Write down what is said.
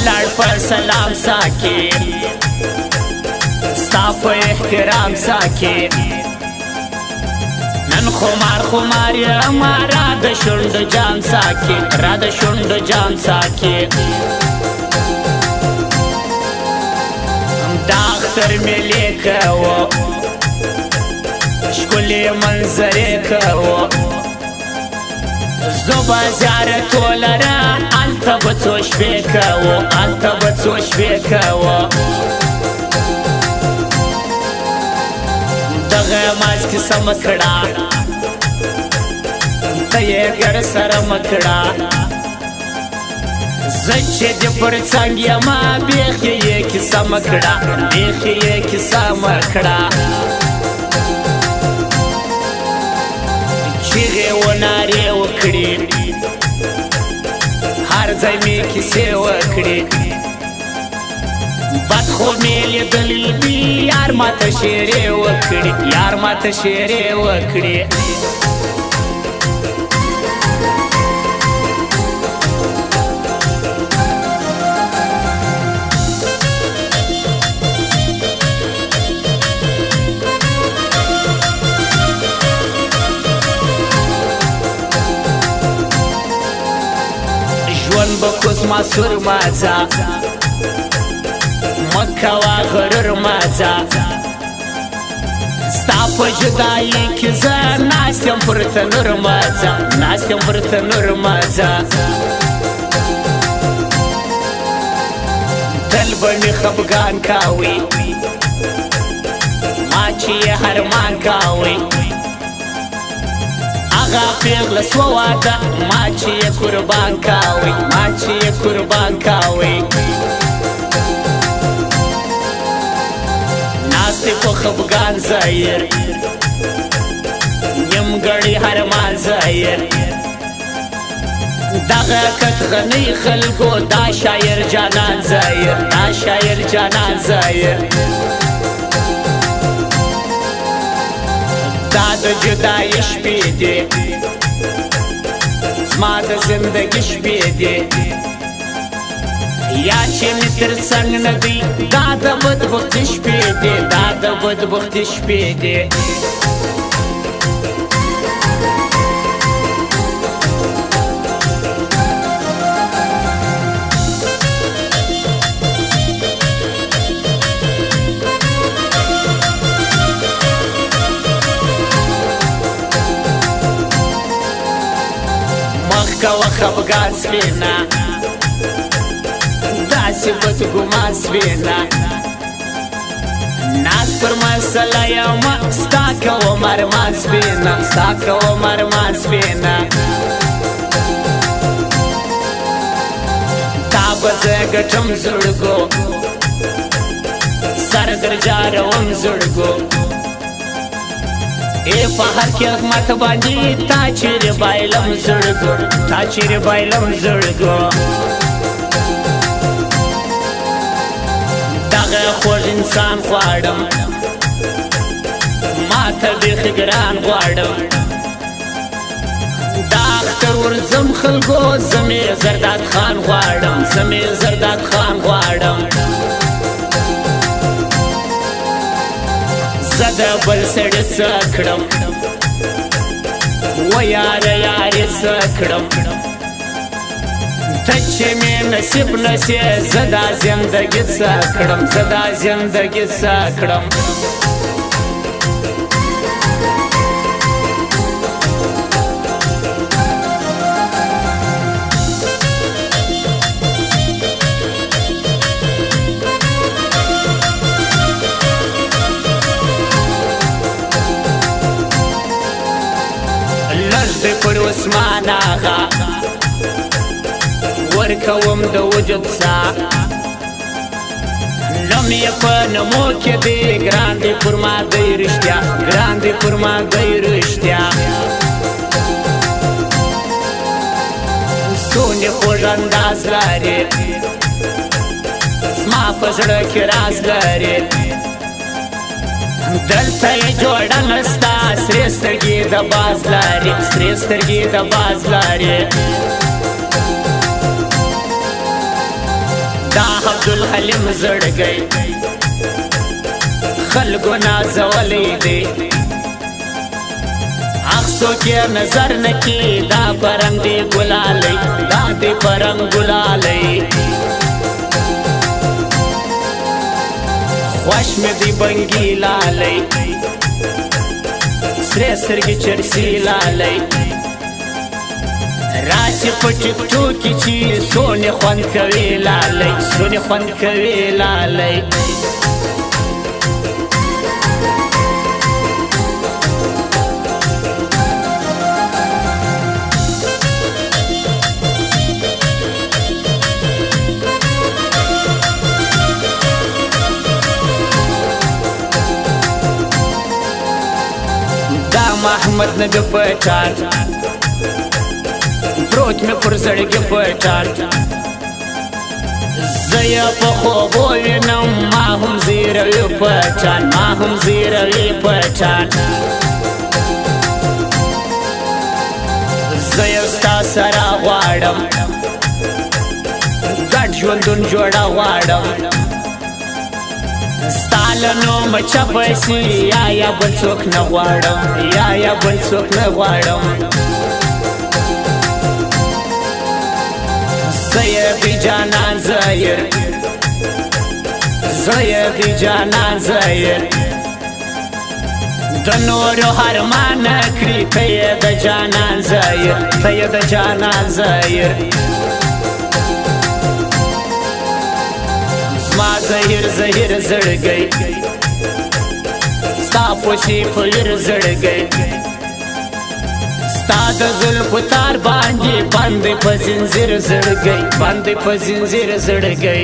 ولاړ پر سلام ساکي ستا په احترام ساکي نن خمار خمار یم را د شونډو جام ساکي را د شونډو جام ساکي دا اختر مې لیکو ښکلې منظرې کوو زه به زیارتو لره هلته به څو شپې کوو هلته به څو شپې کوو دغه ماز کیسه مه کړه ته یې ګډ سره مه کړه زه چې د پر څنګ یمه بیخي یې کیسه مه کړه بیخي یې کیسه مه کړه چیغې و نارې وکړې هر ځای مې کیسې وکړې بد خو مې لیدلی دي یار ماته شعرې وکړې یار ماته شعرې وکړې ژوند به کوز ماسور مازه مکوا غرور مازه ستا په جدایۍ کې زه ناست یم پر تنور مازه ناست یم پر تنور مازه تل به مې خفګان کاوي ما چې یې هرمان کاوي هغه پیغله سوه واده ما چې یې قربان کاوي ما چې یې قربان کاوي ناستې په خفګان زایر نیمګړی هرمان زایر دغه کټغنۍ خلکو دا شاعر جانان زایر دا شاعر جانان زایر دا د جدای شپې دي زما د زندګي شپې دي یا چې مې تر څنګ نه دی دا د بدبختي شپې دي دا د بدبختي شپې دي کوه خفګان سپینه داسې بدګمان سپینه ناز پر مسله یمه ستا کوم ارمان سپینه ستا کوم ارمان سپینه تا به زه ګټم زړګو سر در جاروم زړګو ای په هر قیمت باندې تا چیرې بایلم زړګو تا چیرې بایلم زړګو دغه خوږ انسان غواړم ما ته بیخي ګران غواړم دا اختر ورځم خلکو زه مې زرداد خان غواړم زه مې زرداد خان غواړم زه د بل سړي څه کړم و یاره یارې څه کړم ته چې مې نصیب نسې زه دا زندګي څه کړم زه دا زندګي څه کړم پر عثمان آغا ورکوم د وجود سا نم یې په نمو کې دی ګران دی پر ما دی رښتیا ګران دی پر ما دی رښتیا څونه خوږ انداز لري زما په زړه کې راز لري دلته یې جوړه نسته سرې سترګې د باز لري سرې سترګې د باز لري دا عبدالحلیم زړګی خلکو نازولی دی اخسو کې نظر نکی دا پرنګ دی ګلالی دا دی پرنګ ګلالی خوش می دی بنگی لالی سری سترګې چرسی لالی راسی په ټیک ټوک کې چې سونې خوند کوي لالی سونې خوند کوي لالی محمد نبی پټان پروت می پر زړګي پټان زیا په خوبو وینم ما هم زیروي پټان ما هم زیروي پټان زیا ستا سره غواړم ګډ ژوندون جوړه غواړم ستالنو مچا پیسی یا بل څوک نه غواړم یا بل څوک نه غواړم زیبی جانان زیر زیبی جانان زیر د نورو هرمان کړی ته یې د جانان زیر ته یې د جانان زیر ما زهیر زهیر زړګی ستا پوشی پویر زړګی ستا د زلفو تار باندې باندې په زنځیر زړګی باندې په زنځیر زړګی